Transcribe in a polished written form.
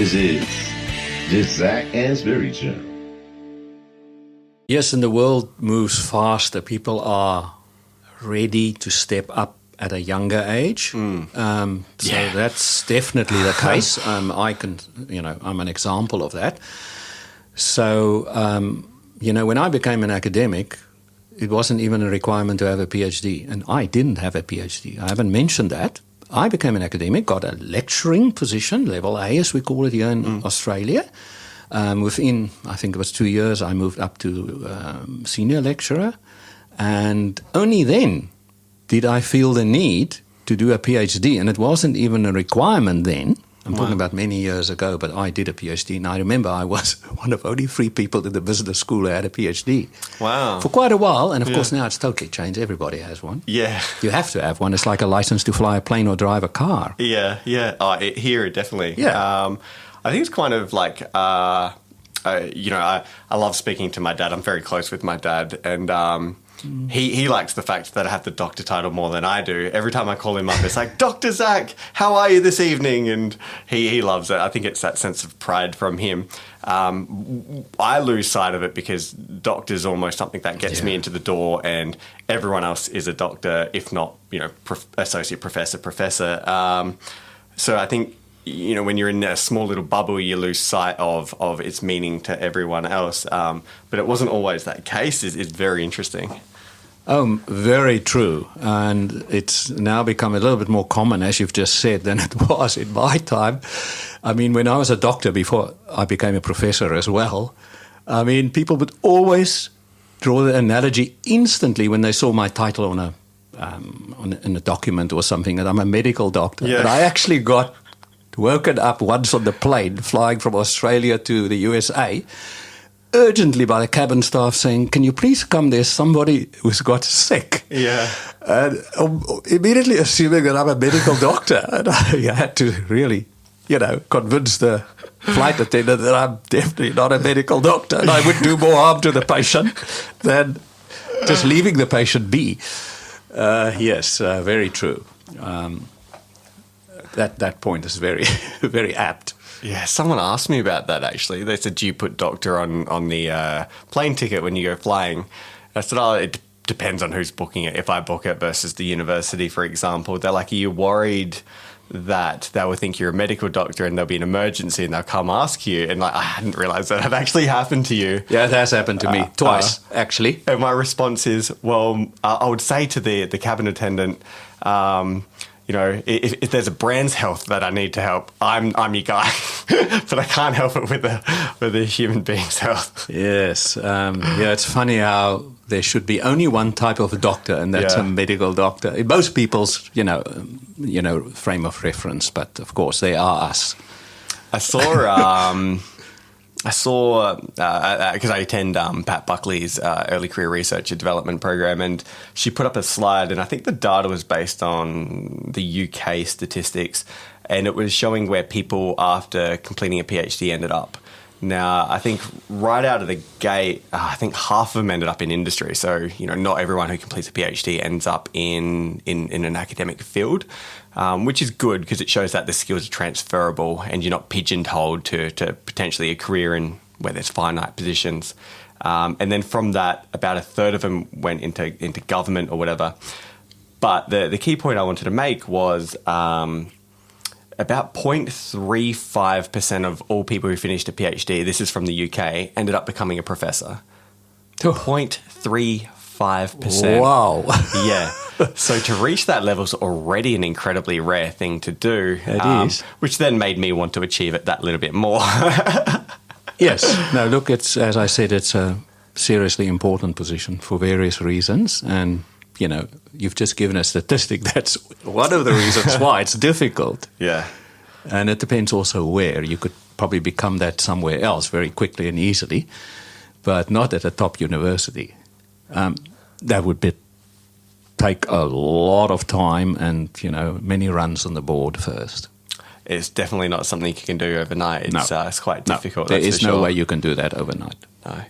This is Just Zach and Spiritual. Yes, and the world moves faster. People are ready to step up at a younger age. That's definitely the case. I'm an example of that. So, when I became an academic, it wasn't even a requirement to have a PhD, and I didn't have a PhD. I haven't mentioned that. I became an academic, got a lecturing position, level A as we call it here in Australia. Within, I think it was 2 years, I moved up to senior lecturer. And only then did I feel the need to do a PhD. And it wasn't even a requirement then. I'm talking about many years ago, but I did a PhD. And I remember I was one of only 3 people in the business school who had a PhD. Wow. For quite a while. And of course now it's totally changed. Everybody has one. Yeah. You have to have one. It's like a license to fly a plane or drive a car. Yeah. Here, definitely. Yeah. I think it's kind of like, I love speaking to my dad. I'm very close with my dad. And he likes the fact that I have the doctor title more than I do. Every time I call him up, it's like, Dr. Zach, how are you this evening? And he loves it. I think it's that sense of pride from him. I lose sight of it because doctor's almost something that gets me into the door, and everyone else is a doctor, if not, associate professor. So I think, when you're in a small little bubble, you lose sight of its meaning to everyone else. But it wasn't always that case. It's very interesting. Oh, very true. And it's now become a little bit more common, as you've just said, than it was in my time. I mean, when I was a doctor, before I became a professor as well, people would always draw the analogy instantly when they saw my title on a document or something, that I'm a medical doctor. Yeah. And I actually got woken up once on the plane flying from Australia to the USA urgently by the cabin staff saying, can you please come, there's somebody who's got sick. Yeah. And immediately assuming that I'm a medical doctor. And I had to really, convince the flight attendant that I'm definitely not a medical doctor and I would do more harm to the patient than just leaving the patient be. Yes, very true. That point is very, very apt. Yeah, someone asked me about that, actually. They said, do you put doctor on the plane ticket when you go flying? I said, it depends on who's booking it. If I book it versus the university, for example, they're like, are you worried that they will think you're a medical doctor and there'll be an emergency and they'll come ask you? And I hadn't realised that had actually happened to you. Yeah, it has happened to me twice, actually. And my response is, I would say to the cabin attendant, if there's a brand's health that I need to help, I'm your guy, but I can't help it with a human being's health. Yes, it's funny how there should be only one type of doctor, and that's a medical doctor. In most people's, frame of reference, but of course they are us. I saw. Because I attend Pat Buckley's early career research and development program, and she put up a slide, and I think the data was based on the UK statistics, and it was showing where people after completing a PhD ended up. Now, I think right out of the gate, I think half of them ended up in industry. So, not everyone who completes a PhD ends up in an academic field, which is good because it shows that the skills are transferable and you're not pigeonholed to potentially a career in where there's finite positions. And then from that, about a third of them went into government or whatever. But the key point I wanted to make was about 0.35% of all people who finished a PhD, this is from the UK, ended up becoming a professor. 0.35%. Wow. Yeah. So to reach that level is already an incredibly rare thing to do. It is. Which then made me want to achieve it that little bit more. Yes. No, look, it's, as I said, it's a seriously important position for various reasons. And, you've just given a statistic. That's one of the reasons why it's difficult. Yeah. And it depends also where. You could probably become that somewhere else very quickly and easily, but not at a top university. That would take a lot of time and, many runs on the board first. It's definitely not something you can do overnight. It's quite difficult. There is no way you can do that overnight. No.